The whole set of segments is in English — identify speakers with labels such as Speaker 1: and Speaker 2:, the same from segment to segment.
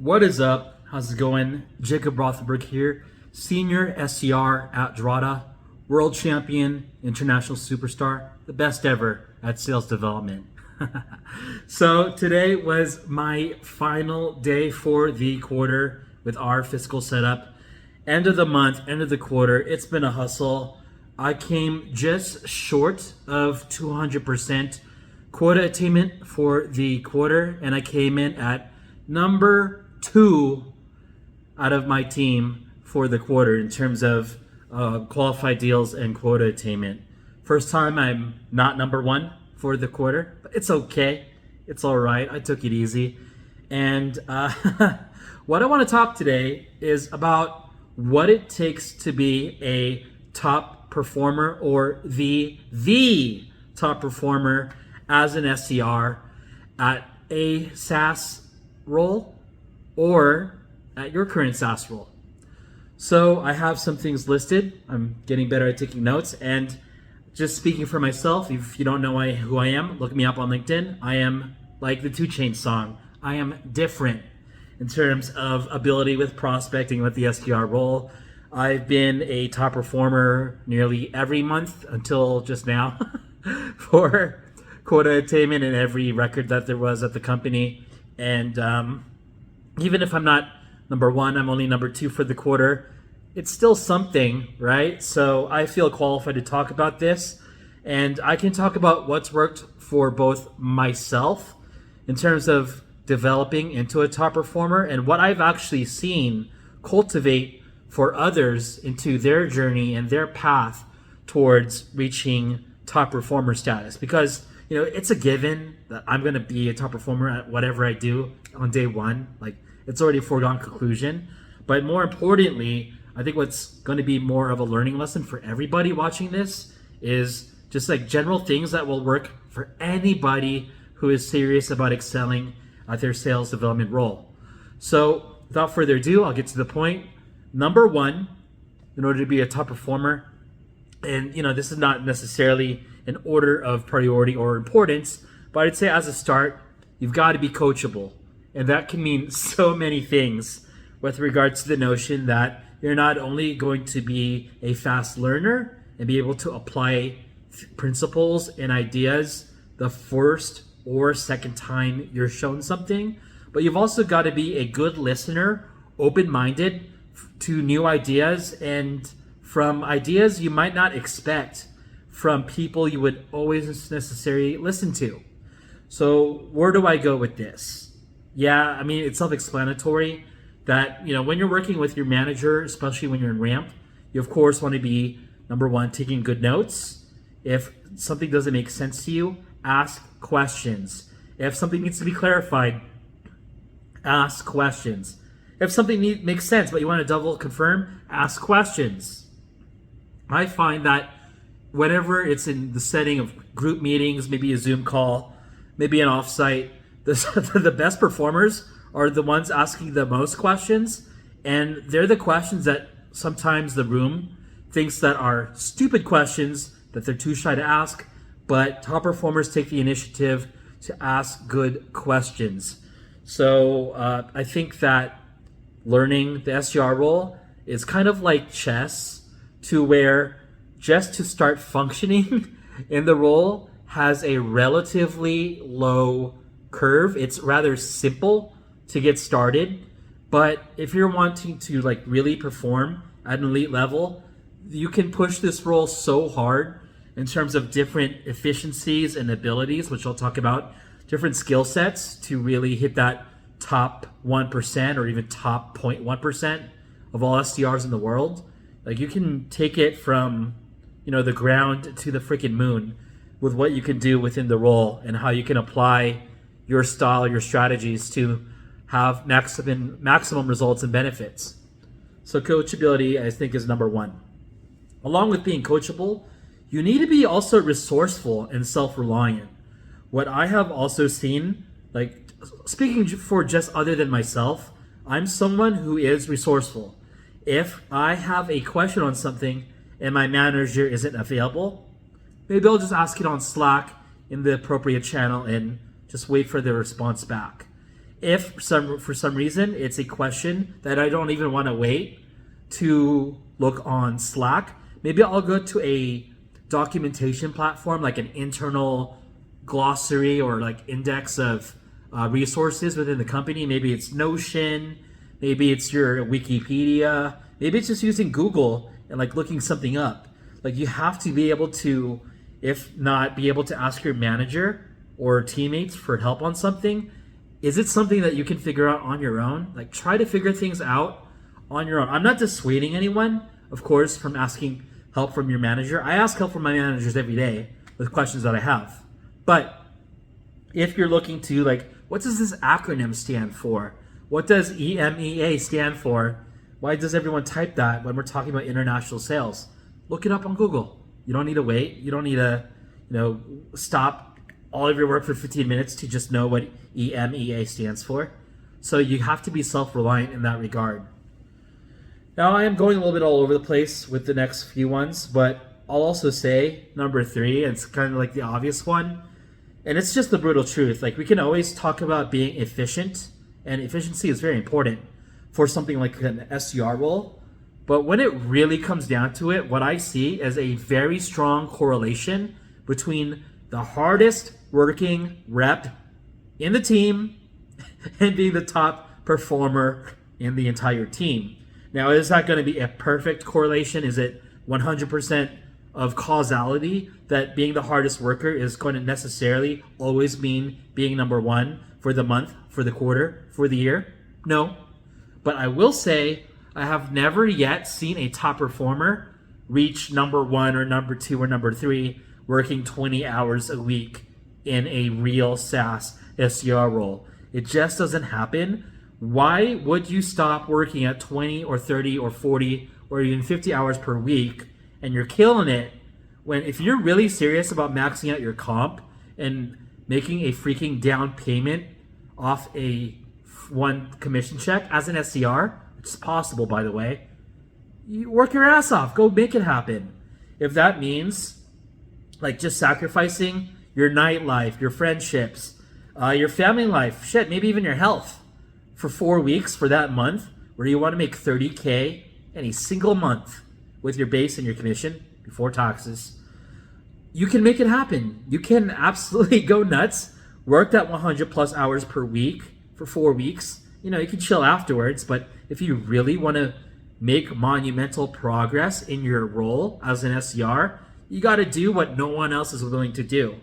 Speaker 1: What is up? How's it going? Jacob Rothenberg here, Senior SDR at Drata, World Champion, International Superstar, the best ever at sales development. So today was my final day for the quarter with our fiscal setup. End of the month, end of the quarter, it's been a hustle. I came just short of 200% quota attainment for the quarter, and I came in at number 2 out of my team for the quarter in terms of qualified deals and quota attainment. First time I'm not number 1 for the quarter, but it's okay. It's all right. I took it easy. And what I want to talk today is about what it takes to be a top performer or the top performer as an SDR at a SaaS role or at your current SaaS role. So I have some things listed. I'm getting better at taking notes, and just speaking for myself, if you don't know who I am, look me up on LinkedIn. I am like the 2 Chainz song. I am different in terms of ability with prospecting with the SDR role. I've been a top performer nearly every month until just now for quota attainment and every record that there was at the company. And even if I'm not number 1, I'm only number 2 for the quarter, it's still something, right? So I feel qualified to talk about this, and I can talk about what's worked for both myself in terms of developing into a top performer and what I've actually seen cultivate for others into their journey and their path towards reaching top performer status. Because it's a given that I'm going to be a top performer at whatever I do on day 1. Like, it's already a foregone conclusion. But more importantly, I think what's going to be more of a learning lesson for everybody watching this is just like general things that will work for anybody who is serious about excelling at their sales development role. So without further ado, I'll get to the point. Number 1, in order to be a top performer, and this is not necessarily an order of priority or importance, but I'd say as a start, you've got to be coachable. And that can mean so many things with regards to the notion that you're not only going to be a fast learner and be able to apply principles and ideas the first or second time you're shown something, but you've also got to be a good listener, open-minded to new ideas, and from ideas you might not expect from people you would always necessarily listen to. So where do I go with this? Yeah, I mean, it's self-explanatory that, when you're working with your manager, especially when you're in ramp, you of course want to be, number 1, taking good notes. If something doesn't make sense to you, ask questions. If something needs to be clarified, ask questions. If something makes sense but you want to double confirm, ask questions. I find that whenever it's in the setting of group meetings, maybe a Zoom call, maybe an offsite, the best performers are the ones asking the most questions, and they're the questions that sometimes the room thinks that are stupid questions that they're too shy to ask, but top performers take the initiative to ask good questions. So I think that learning the SDR role is kind of like chess, to where just to start functioning in the role has a relatively low curve. It's rather simple to get started, but if you're wanting to really perform at an elite level, you can push this role so hard in terms of different efficiencies and abilities, which I'll talk about, different skill sets to really hit that top 1% or even top 0.1% of all SDRs in the world. Like, you can take it from the ground to the freaking moon with what you can do within the role and how you can apply your style, your strategies to have maximum results and benefits. So coachability, I think, is number 1. Along with being coachable, you need to be also resourceful and self-reliant. What I have also seen, speaking for just other than myself, I'm someone who is resourceful. If I have a question on something and my manager isn't available, maybe I'll just ask it on Slack in the appropriate channel and just wait for the response back. If for some reason it's a question that I don't even want to wait to look on Slack, maybe I'll go to a documentation platform like an internal glossary or like index of resources within the company. Maybe it's Notion, maybe it's your Wikipedia, maybe it's just using Google and like looking something up. Like you have to be able to, if not be able to ask your manager or teammates for help on something. Is it something that you can figure out on your own? Like try to figure things out on your own. I'm not dissuading anyone, of course, from asking help from your manager. I ask help from my managers every day with questions that I have. But if you're looking to like, what does this acronym stand for? What does EMEA stand for? Why does everyone type that when we're talking about international sales? Look it up on Google. You don't need to wait. You don't need to, stop all of your work for 15 minutes to just know what EMEA stands for. So you have to be self-reliant in that regard. Now I am going a little bit all over the place with the next few ones, but I'll also say number 3, it's kind of like the obvious one, and it's just the brutal truth. Like we can always talk about being efficient, and efficiency is very important for something like an SDR role. But when it really comes down to it, what I see is a very strong correlation between the hardest working rep in the team and being the top performer in the entire team. Now, is that going to be a perfect correlation? Is it 100% of causality that being the hardest worker is going to necessarily always mean being number 1 for the month, for the quarter, for the year? No. But I will say I have never yet seen a top performer reach number 1 or number 2 or number 3 working 20 hours a week in a real SaaS SDR role. It just doesn't happen. Why would you stop working at 20 or 30 or 40 or even 50 hours per week and you're killing it when if you're really serious about maxing out your comp and making a freaking down payment off a one commission check as an SDR, which is possible by the way, you work your ass off, go make it happen. If that means like just sacrificing your nightlife, your friendships, your family life, shit, maybe even your health for 4 weeks for that month where you want to make $30K in a single month with your base and your commission before taxes, you can make it happen. You can absolutely go nuts, work that 100 plus hours per week for 4 weeks. You can chill afterwards, but if you really want to make monumental progress in your role as an SDR, you got to do what no one else is willing to do.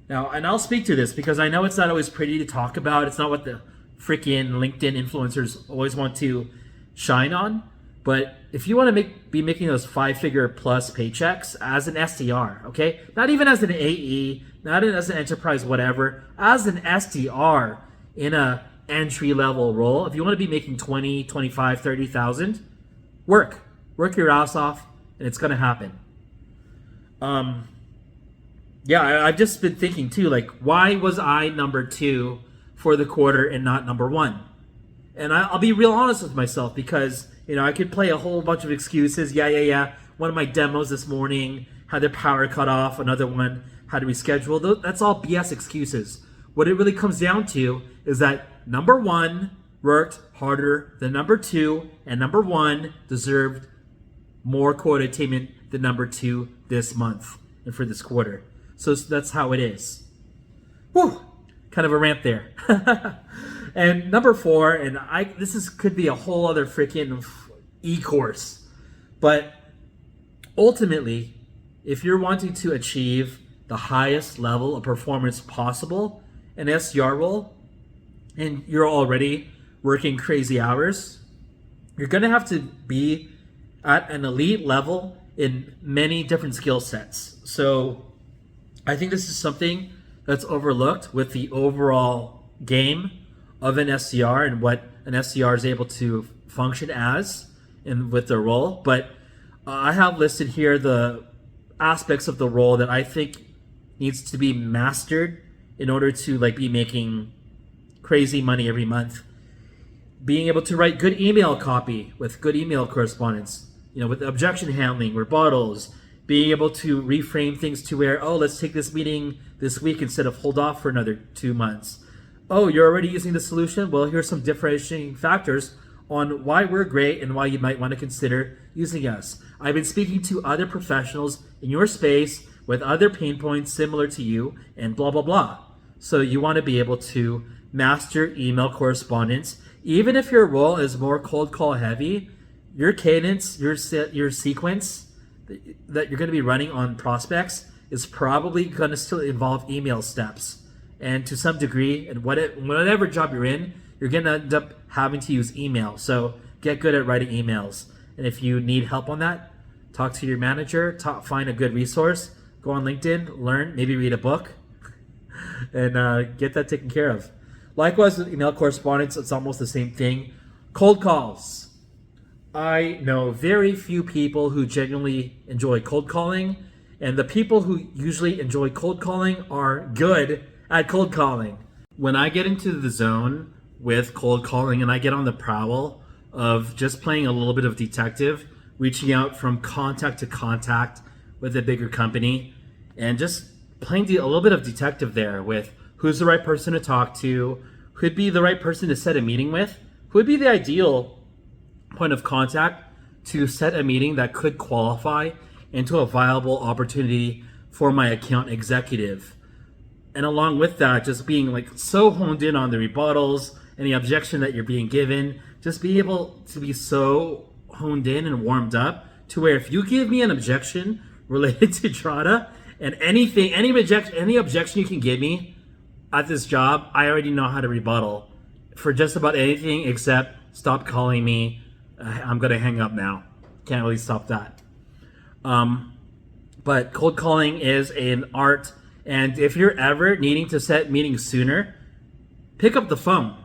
Speaker 1: Now, and I'll speak to this because I know it's not always pretty to talk about. It's not what the freaking LinkedIn influencers always want to shine on. But if you want to be making those 5-figure plus paychecks as an SDR, okay? Not even as an AE, not as an enterprise, whatever, as an SDR in a entry level role, if you want to be making 20, 25, 30,000, work your ass off and it's going to happen. I've just been thinking too, like, why was I number 2 for the quarter and not number 1? And I'll be real honest with myself because, I could play a whole bunch of excuses. Yeah. One of my demos this morning had their power cut off. Another one had to reschedule. That's all BS excuses. What it really comes down to is that number 1 worked harder than number 2, and number 1 deserved more quota attainment than number 2 this month and for this quarter. So that's how it is. Whew, kind of a rant there. And number 4, and this could be a whole other freaking e-course, but ultimately, if you're wanting to achieve the highest level of performance possible in SDR role, and you're already working crazy hours, you're going to have to be at an elite level in many different skill sets. So I think this is something that's overlooked with the overall game of an SDR and what an SDR is able to function as and with their role. But I have listed here the aspects of the role that I think needs to be mastered in order to be making crazy money every month. Being able to write good email copy with good email correspondence, with objection handling, rebuttals, being able to reframe things to where, let's take this meeting this week instead of hold off for another 2 months. Oh, you're already using the solution? Well, here's some differentiating factors on why we're great and why you might want to consider using us. I've been speaking to other professionals in your space with other pain points similar to you and blah, blah, blah. So you want to be able to master email correspondence. Even if your role is more cold call heavy, your cadence, your sequence that you're going to be running on prospects is probably going to still involve email steps. And to some degree, and whatever job you're in, you're going to end up having to use email. So get good at writing emails. And if you need help on that, talk to your manager, find a good resource, go on LinkedIn, learn, maybe read a book, and get that taken care of. Likewise with email correspondence, it's almost the same thing. Cold calls. I know very few people who genuinely enjoy cold calling, and the people who usually enjoy cold calling are good at cold calling. When I get into the zone with cold calling and I get on the prowl of just playing a little bit of detective, reaching out from contact to contact with a bigger company, and just playing a little bit of detective there with who's the right person to talk to, who'd be the right person to set a meeting with, who would be the ideal point of contact to set a meeting that could qualify into a viable opportunity for my account executive. And along with that, just being like so honed in on the rebuttals and the objection that you're being given, just be able to be so honed in and warmed up to where if you give me an objection related to Drata and any objection you can give me at this job, I already know how to rebuttal for just about anything except stop calling me. I'm going to hang up now. Can't really stop that. But cold calling is an art. And if you're ever needing to set meetings sooner, pick up the phone,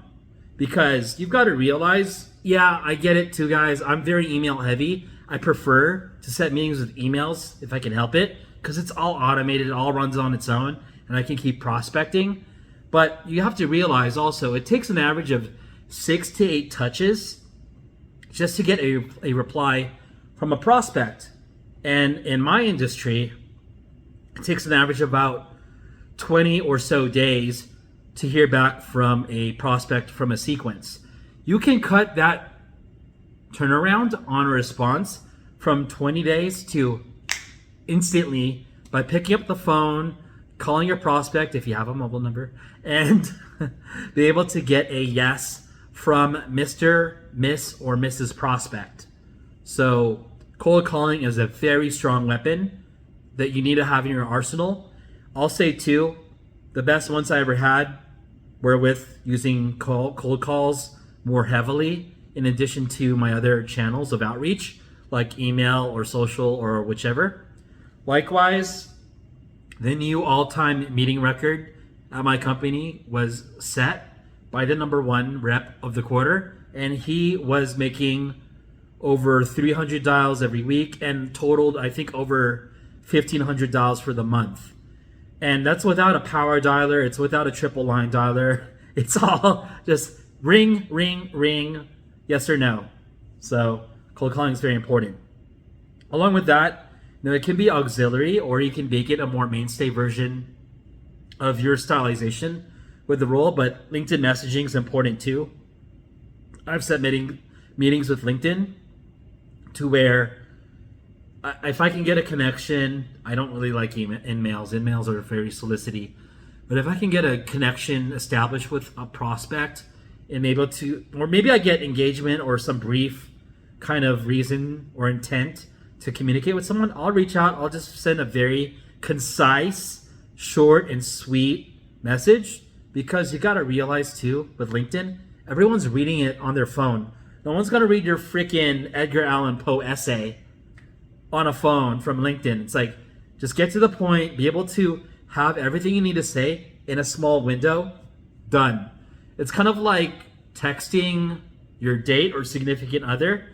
Speaker 1: because you've got to realize, yeah, I get it too, guys. I'm very email heavy. I prefer to set meetings with emails if I can help it, because it's all automated, it all runs on its own, and I can keep prospecting. But you have to realize also, it takes an average of 6 to 8 touches just to get a reply from a prospect. And in my industry, it takes an average of about 20 or so days to hear back from a prospect from a sequence. You can cut that turnaround on a response from 20 days to instantly by picking up the phone, calling your prospect if you have a mobile number, and be able to get a yes from Mr., Miss, or Mrs. Prospect. So cold calling is a very strong weapon that you need to have in your arsenal. I'll say too, the best ones I ever had were with using cold calls more heavily in addition to my other channels of outreach like email or social or whichever. Likewise, the new all-time meeting record at my company was set by the number one rep of the quarter, and he was making over 300 dials every week and totaled, I think, over $1,500 for the month. And that's without a power dialer. It's without a triple line dialer. It's all just ring, ring, ring, yes or no. So cold calling is very important. Along with that, it can be auxiliary, or you can make it a more mainstay version of your stylization with the role, but LinkedIn messaging is important too. I've set meetings with LinkedIn to where if I can get a connection, I don't really like in-mails. In-mails are very solicity. But if I can get a connection established with a prospect and able to, or maybe I get engagement or some brief kind of reason or intent to communicate with someone, I'll reach out. I'll just send a very concise, short, and sweet message, because you got to realize too, with LinkedIn, everyone's reading it on their phone. No one's going to read your freaking Edgar Allan Poe essay on a phone from LinkedIn. It's like, just get to the point, be able to have everything you need to say in a small window, done. It's kind of like texting your date or significant other.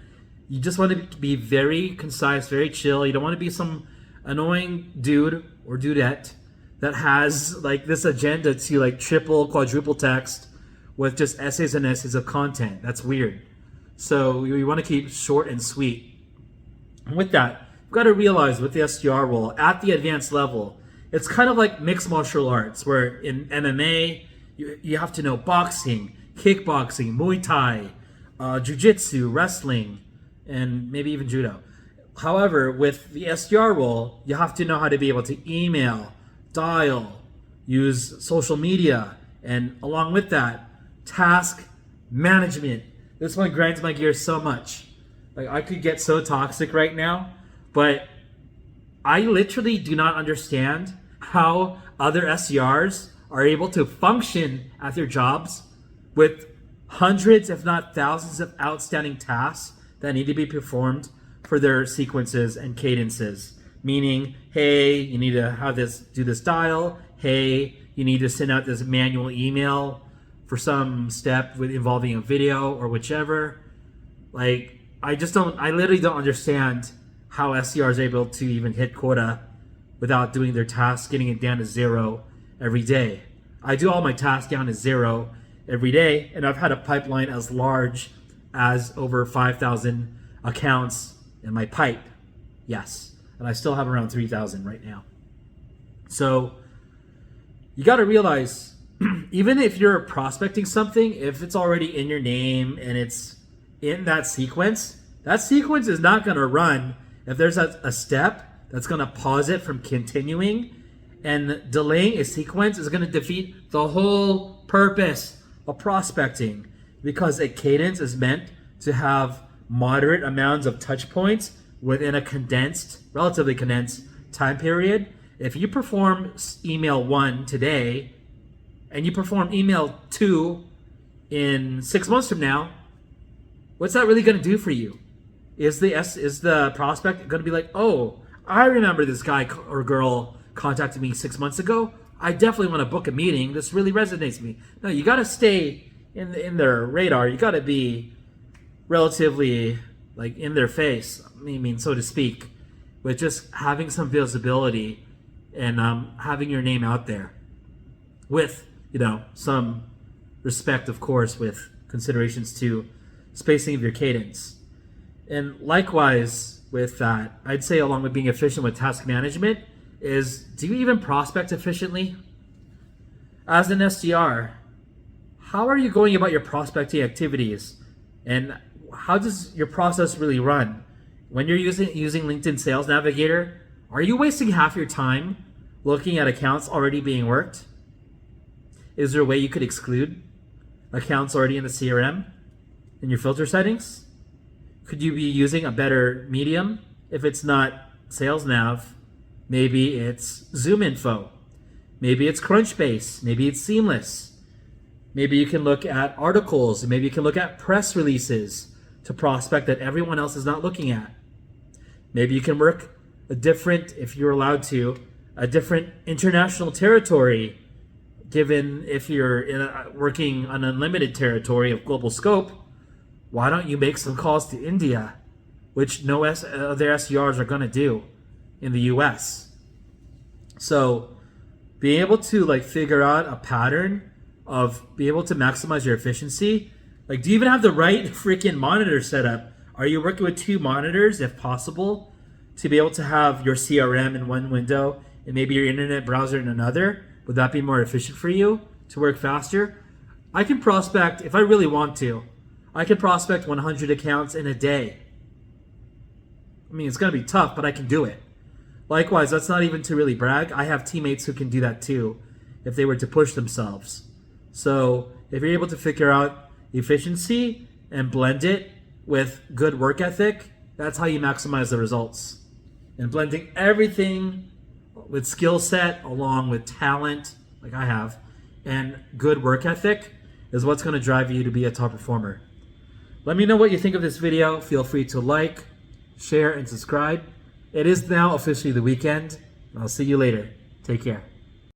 Speaker 1: You just want to be very concise, very chill. You don't want to be some annoying dude or dudette that has like this agenda to like triple, quadruple text with just essays and essays of content. That's weird. So you want to keep short and sweet. And with that, you've got to realize with the SDR role at the advanced level, it's kind of like mixed martial arts, where in MMA, You have to know boxing, kickboxing, Muay Thai, jiu-jitsu, wrestling, and maybe even judo. However, with the SDR role, you have to know how to be able to email, dial, use social media, and along with that, task management. This one grinds my gears so much. Like, I could get so toxic right now, but I literally do not understand how other SDRs are able to function at their jobs with hundreds, if not thousands, of outstanding tasks that need to be performed for their sequences and cadences. Meaning, hey, you need to have this, do this dial. Hey, you need to send out this manual email for some step with involving a video or whichever. Like, I literally don't understand how SDR is able to even hit quota without doing their tasks, getting it down to 0 every day. I do all my tasks down to 0 every day, and I've had a pipeline as large as over 5,000 accounts in my pipe. Yes, and I still have around 3,000 right now. So you got to realize, even if you're prospecting something, if it's already in your name and it's in that sequence is not going to run if there's a step that's going to pause it from continuing. And delaying a sequence is going to defeat the whole purpose of prospecting, because a cadence is meant to have moderate amounts of touch points within a relatively condensed time period. If you perform email 1 today and you perform email 2 in 6 months from now, what's that really going to do for you? Is the prospect going to be like, oh, I remember this guy or girl contacted me 6 months ago. I definitely want to book a meeting. This really resonates with me. No, you got to stay in their radar. You got to be relatively like in their face, I mean, so to speak, with just having some visibility and having your name out there with, some respect, of course, with considerations to spacing of your cadence. And likewise with that, I'd say along with being efficient with task management is, do you even prospect efficiently? As an SDR, how are you going about your prospecting activities? And how does your process really run? When you're using LinkedIn Sales Navigator, are you wasting half your time looking at accounts already being worked? Is there a way you could exclude accounts already in the CRM in your filter settings? Could you be using a better medium? If it's not Sales Nav, maybe it's Zoom Info. Maybe it's Crunchbase. Maybe it's Seamless. Maybe you can look at articles. Maybe you can look at press releases to prospect that everyone else is not looking at. Maybe you can work if you're allowed to, a different international territory, given if you're working on unlimited territory of global scope. Why don't you make some calls to India, which no other SDRs are going to do in the US? So being able to figure out a pattern of being able to maximize your efficiency. Do you even have the right freaking monitor set up? Are you working with 2 monitors if possible to be able to have your CRM in one window and maybe your internet browser in another? Would that be more efficient for you to work faster? I can prospect, if I really want to, I can prospect 100 accounts in a day. I mean, it's going to be tough, but I can do it. Likewise, that's not even to really brag. I have teammates who can do that too if they were to push themselves. So if you're able to figure out efficiency and blend it with good work ethic, that's how you maximize the results. And blending everything with skill set along with talent, like I have, and good work ethic is what's going to drive you to be a top performer. Let me know what you think of this video. Feel free to like, share, and subscribe. It is now officially the weekend. I'll see you later. Take care.